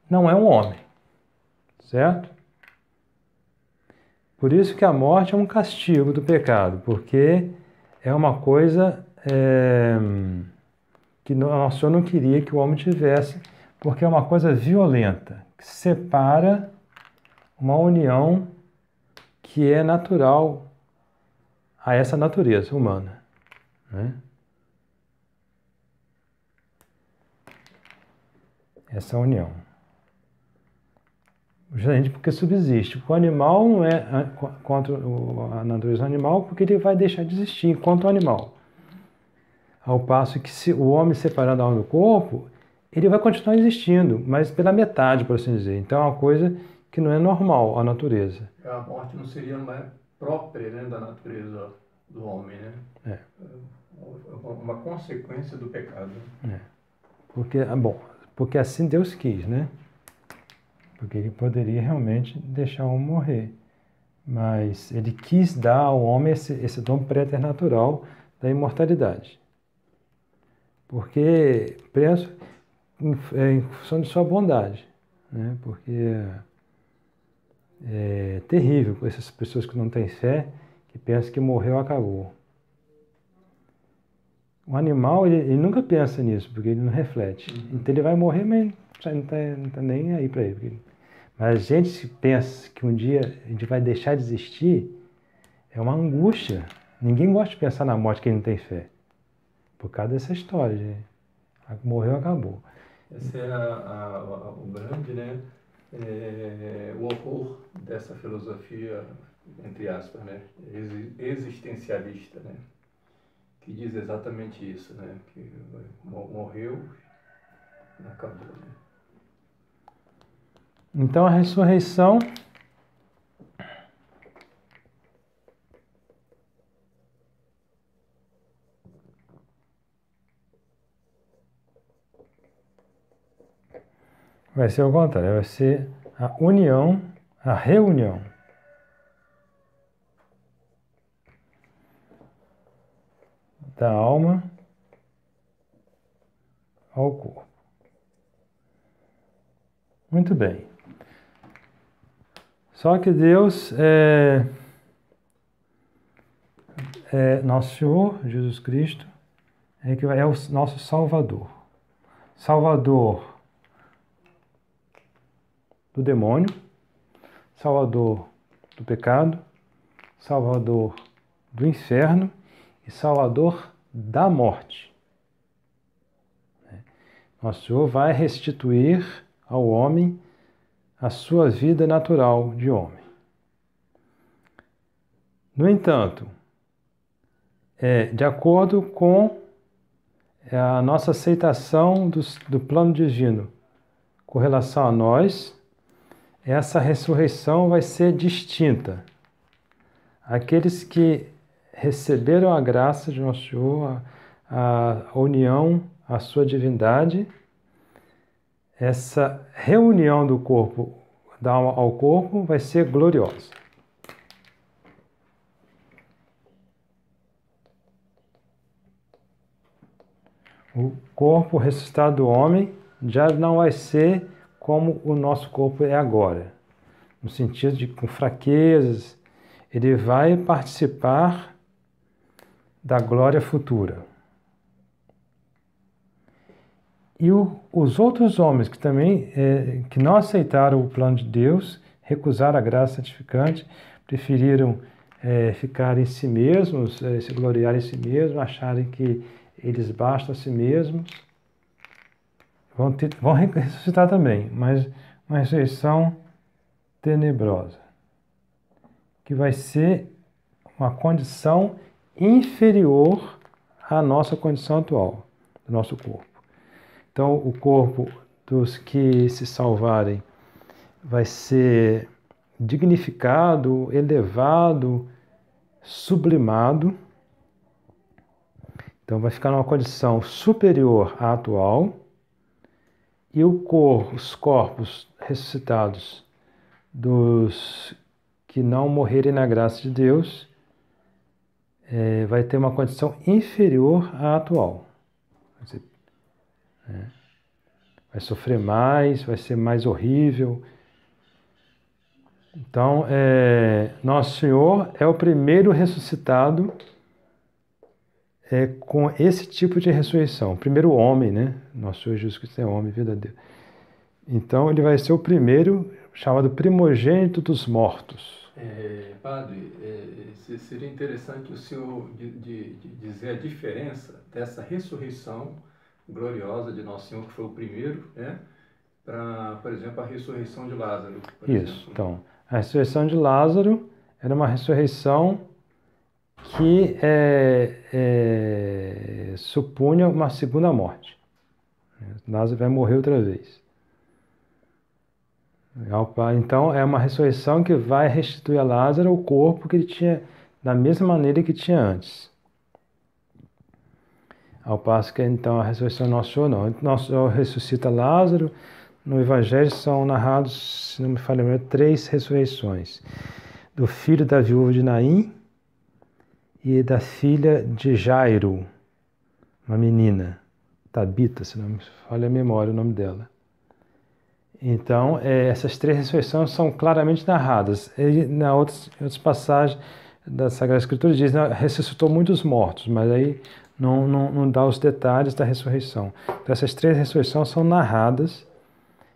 não é um homem, certo? Por isso que a morte é um castigo do pecado, porque é uma coisa que Nosso Senhor não queria que o homem tivesse, porque é uma coisa violenta, que separa uma união que é natural a essa natureza humana, né? Essa união. Justamente porque subsiste. O animal não é contra a natureza animal, porque ele vai deixar de existir enquanto animal. Ao passo que se o homem separar da alma do corpo, ele vai continuar existindo, mas pela metade, por assim dizer. Então é uma coisa que não é normal à natureza. A morte não seria mais própria, né, da natureza do homem, né? É uma consequência do pecado. Porque assim Deus quis, né? Porque ele poderia realmente deixar o homem morrer. Mas ele quis dar ao homem esse dom preternatural da imortalidade. Porque penso em função de sua bondade, né? Porque é terrível com essas pessoas que não têm fé, que pensam que morreu, acabou. O animal, ele nunca pensa nisso, porque ele não reflete. Então ele vai morrer, mas não está nem aí para ele. Mas a gente pensa que um dia a gente vai deixar de existir, é uma angústia. Ninguém gosta de pensar na morte quem não tem fé. Por causa dessa história de morreu, acabou. Esse é o grande, né? O horror dessa filosofia, entre aspas, né? Existencialista, né? Que diz exatamente isso, né? Que morreu, acabou, né? Então a ressurreição vai ser o contrário, vai ser a união, a reunião da alma ao corpo. Muito bem. Só que Deus Nosso Senhor Jesus Cristo que é o nosso Salvador. Salvador do demônio, Salvador do pecado, Salvador do inferno e Salvador da morte. Nosso Senhor vai restituir ao homem a sua vida natural de homem. No entanto, de acordo com a nossa aceitação do plano divino com relação a nós, essa ressurreição vai ser distinta. Aqueles que receberam a graça de Nosso Senhor, a união, a sua divindade, essa reunião do corpo, da alma ao corpo, vai ser gloriosa. O corpo ressuscitado do homem já não vai ser como o nosso corpo é agora, no sentido de com fraquezas, ele vai participar da glória futura. E os outros homens que também que não aceitaram o plano de Deus, recusaram a graça santificante, preferiram ficar em si mesmos, se gloriar em si mesmos, acharem que eles bastam a si mesmos, vão ressuscitar também, mas uma ressurreição tenebrosa, que vai ser uma condição inferior à nossa condição atual, do nosso corpo. Então, o corpo dos que se salvarem vai ser dignificado, elevado, sublimado. Então, vai ficar numa condição superior à atual. E os corpos ressuscitados dos que não morrerem na graça de Deus vai ter uma condição inferior à atual. Vai sofrer mais, vai ser mais horrível. Então, Nosso Senhor é o primeiro ressuscitado com esse tipo de ressurreição. O primeiro homem, né? Nosso Senhor Jesus Cristo é homem, verdadeiro. Então, ele vai ser o primeiro, chamado primogênito dos mortos. Padre, seria interessante o senhor dizer a diferença dessa ressurreição gloriosa de Nosso Senhor, que foi o primeiro, né? Para, por exemplo, a ressurreição de Lázaro. Isso, então, a ressurreição de Lázaro era uma ressurreição que supunha uma segunda morte. Lázaro vai morrer outra vez. Então, é uma ressurreição que vai restituir a Lázaro o corpo que ele tinha, da mesma maneira que tinha antes. Ao passo que, então, a ressurreição do Nosso Senhor não. Nosso Senhor ressuscita Lázaro. No Evangelho são narrados, se não me falha a memória, 3 ressurreições. Do filho da viúva de Naim e da filha de Jairo, uma menina, Tabita, se não me falha a memória o nome dela. Então, essas 3 ressurreições são claramente narradas. Ele, em outras passagens da Sagrada Escritura, diz que ressuscitou muitos mortos, mas aí não dá os detalhes da ressurreição. Então, essas 3 ressurreições são narradas.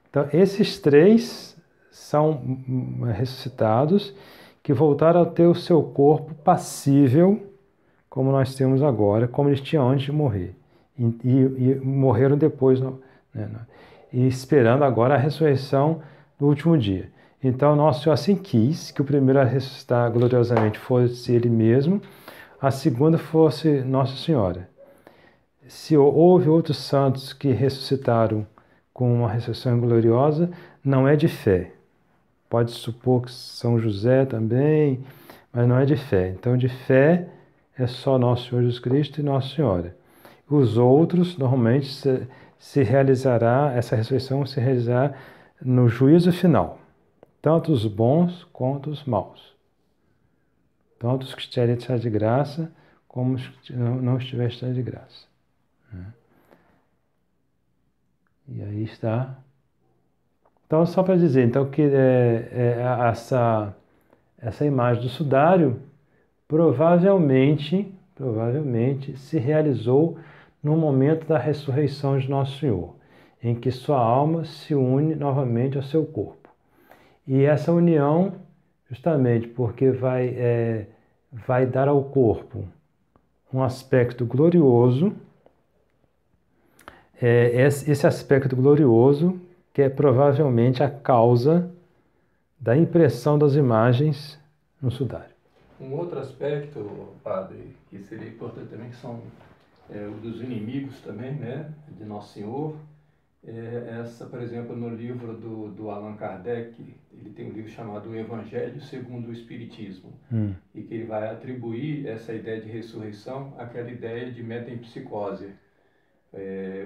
Então, esses 3 são ressuscitados, que voltaram a ter o seu corpo passível, como nós temos agora, como eles tinham antes de morrer. E morreram depois, e esperando agora a ressurreição do último dia. Então, Nosso Senhor assim quis que o primeiro a ressuscitar gloriosamente fosse Ele mesmo, a segunda fosse Nossa Senhora. Se houve outros santos que ressuscitaram com uma ressurreição gloriosa, não é de fé. Pode supor que São José também, mas não é de fé. Então, de fé é só Nosso Senhor Jesus Cristo e Nossa Senhora. Os outros, normalmente, essa ressurreição se realizará no juízo final, tanto os bons quanto os maus. Tanto os que estiverem de graça, como os que não estiverem de graça. E aí está. Então, só para dizer, então, que essa imagem do sudário provavelmente se realizou no momento da ressurreição de Nosso Senhor, em que sua alma se une novamente ao seu corpo. E essa união, justamente porque vai dar ao corpo um aspecto glorioso, esse aspecto glorioso que é provavelmente a causa da impressão das imagens no sudário. Um outro aspecto, padre, que seria importante também, que são dos inimigos também, né, de Nosso Senhor, essa, por exemplo, no livro do Allan Kardec, ele tem um livro chamado O Evangelho segundo o Espiritismo, e que ele vai atribuir essa ideia de ressurreição àquela ideia de metempsicose,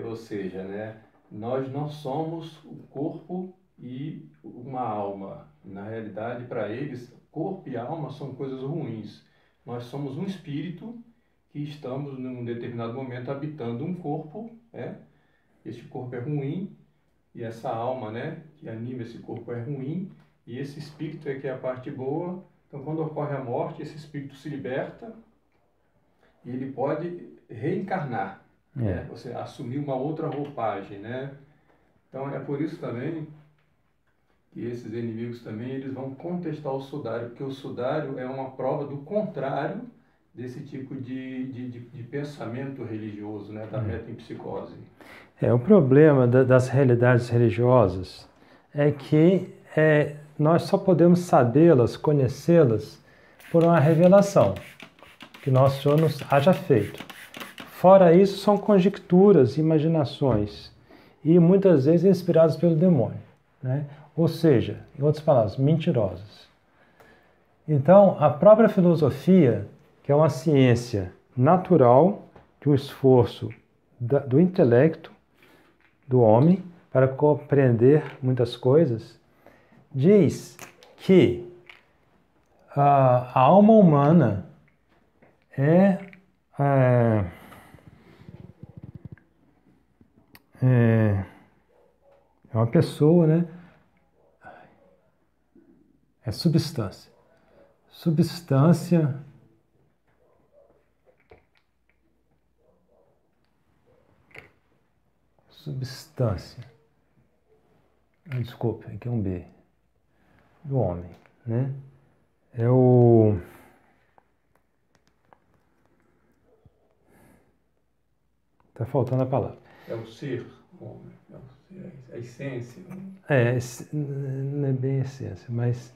ou seja, né, nós não somos o corpo e uma alma. Na realidade, para eles, corpo e alma são coisas ruins. Nós somos um espírito que estamos, num determinado momento, habitando um corpo, né? Este corpo é ruim, e essa alma, né, que anima esse corpo é ruim, e esse espírito é que é a parte boa. Então, quando ocorre a morte, esse espírito se liberta e ele pode reencarnar, né? Você assumir uma outra roupagem, né? Então, é por isso também que esses inimigos também eles vão contestar o sudário, porque o sudário é uma prova do contrário desse tipo de pensamento religioso, né, da metempsicose. O problema das realidades religiosas é que nós só podemos sabê-las, conhecê-las, por uma revelação que Nosso Senhor nos haja feito. Fora isso, são conjecturas, imaginações, e muitas vezes inspiradas pelo demônio, né? Ou seja, em outras palavras, mentirosas. Então, a própria filosofia, que é uma ciência natural, de um esforço do intelecto do homem para compreender muitas coisas, diz que a alma humana é uma pessoa, né? É substância. Substância desculpa, aqui é um B, do homem, né? Tá faltando a palavra. É o ser, homem, a essência. Não é bem a essência, mas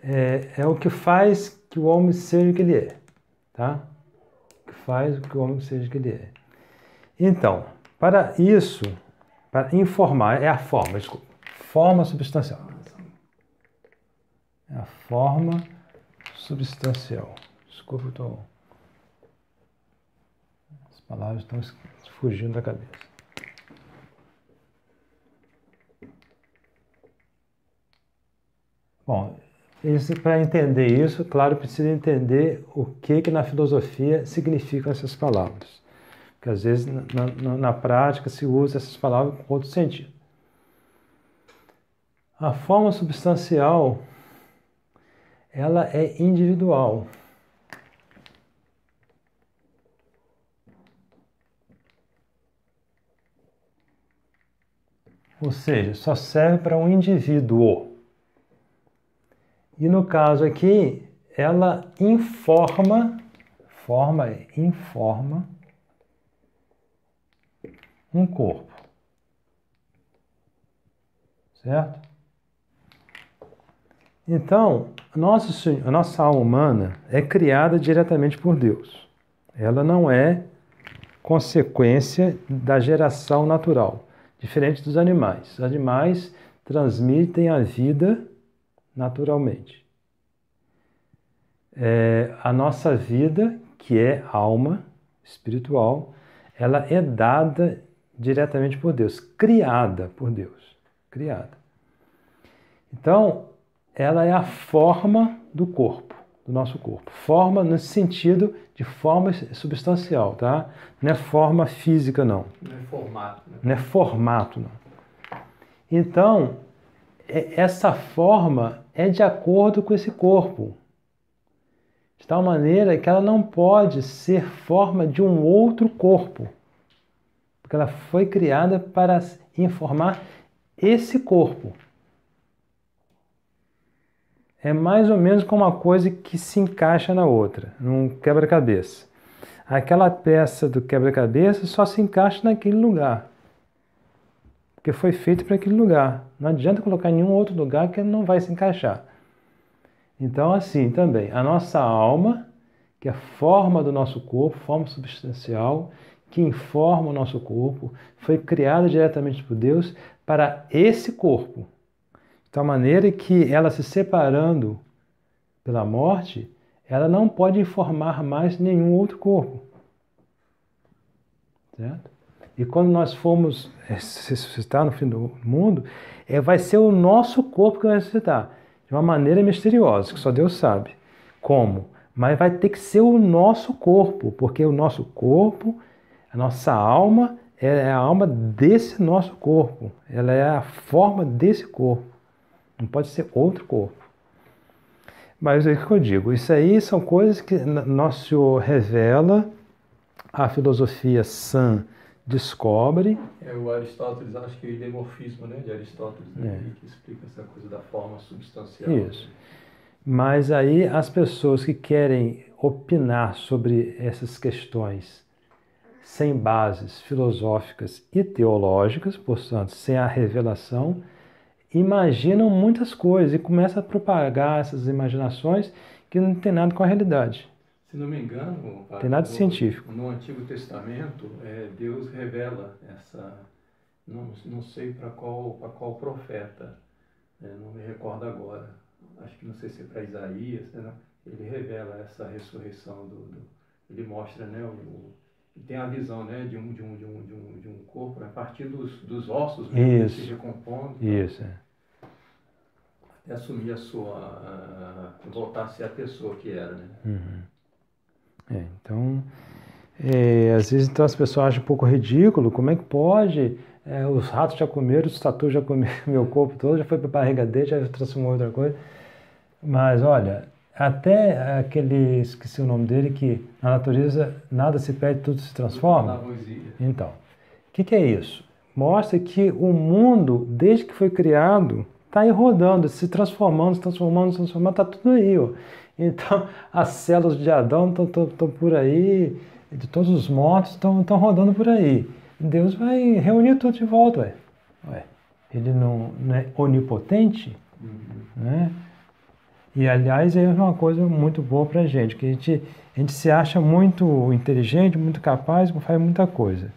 é o que faz que o homem seja o que ele é, tá? O que faz que o homem seja o que ele é. Então, para isso, para informar, é a forma, desculpa, forma substancial. É a forma substancial. Desculpa, as palavras estão fugindo da cabeça. Bom, para entender isso, claro, precisa entender o que na filosofia significam essas palavras. Porque às vezes na prática se usa essas palavras com outro sentido. A forma substancial, ela é individual. Ou seja, só serve para um indivíduo. E no caso aqui, ela informa um corpo. Certo? Então, a nossa alma humana é criada diretamente por Deus. Ela não é consequência da geração natural, diferente dos animais. Os animais transmitem a vida naturalmente. A nossa vida, que é alma espiritual, ela é dada diretamente por Deus, criada por Deus. Criada. Então, ela é a forma do corpo, do nosso corpo. Forma no sentido de forma substancial, tá? Não é forma física, não. Não é formato. Né? Não é formato, não. Então, essa forma é de acordo com esse corpo. De tal maneira que ela não pode ser forma de um outro corpo. Porque ela foi criada para informar esse corpo. é mais ou menos como uma coisa que se encaixa na outra, num quebra-cabeça. Aquela peça do quebra-cabeça só se encaixa naquele lugar, porque foi feito para aquele lugar. Não adianta colocar em nenhum outro lugar que ele não vai se encaixar. Então, assim também, a nossa alma, que é a forma do nosso corpo, forma substancial, que informa o nosso corpo, foi criada diretamente por Deus para esse corpo. De tal maneira que ela se separando pela morte, ela não pode informar mais nenhum outro corpo. Certo? E quando nós formos ressuscitar no fim do mundo, vai ser o nosso corpo que vai ressuscitar. De uma maneira misteriosa, que só Deus sabe como. Mas vai ter que ser o nosso corpo, porque o nosso corpo, a nossa alma, é a alma desse nosso corpo. Ela é a forma desse corpo. Não pode ser outro corpo. Mas é o que eu digo, isso aí são coisas que Nosso Senhor revela, a filosofia sã descobre. O Aristóteles, acho que o idemorfismo, né, de Aristóteles, né, que explica essa coisa da forma substancial. Isso. Mas aí as pessoas que querem opinar sobre essas questões sem bases filosóficas e teológicas, portanto, sem a revelação, imaginam muitas coisas e começam a propagar essas imaginações que não tem nada com a realidade. Se não me engano, tem nada científico. No Antigo Testamento, Deus revela essa, não sei para qual profeta, não me recordo agora, acho que não sei se é para Isaías, né? Ele revela essa ressurreição ele mostra, né, tem a visão, né, de um corpo a partir dos ossos, né, se recompondo. Isso. Até assumir voltar a ser a pessoa que era, né? Uhum. Então, às vezes então, as pessoas acham um pouco ridículo, como é que pode? Os ratos já comeram, os tatus já comeram meu corpo todo, já foi para a barriga dele, já transformou em outra coisa. Mas olha, até aquele, esqueci o nome dele, que na natureza nada se perde, tudo se transforma. Então, o que é isso? Mostra que o mundo, desde que foi criado, está aí rodando, se transformando, está tudo aí, ó. Então, as células de Adão estão por aí, de todos os mortos estão rodando por aí. Deus vai reunir tudo de volta, ué. Ele não é onipotente, né? E, aliás, é uma coisa muito boa para a gente, que a gente se acha muito inteligente, muito capaz, faz muita coisa.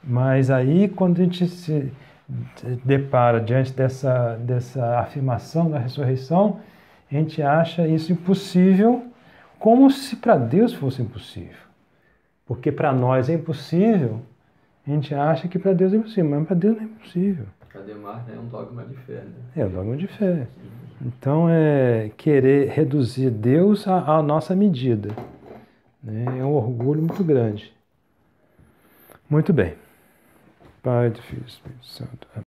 Mas aí, quando a gente se depara diante dessa afirmação da ressurreição, a gente acha isso impossível, como se para Deus fosse impossível. Porque para nós é impossível, a gente acha que para Deus é impossível, mas para Deus não é impossível. Ademar, é um dogma de fé, né? É um dogma de fé. Então, é querer reduzir Deus à nossa medida, né? É um orgulho muito grande. Muito bem. Pai do Filho e Espírito Santo.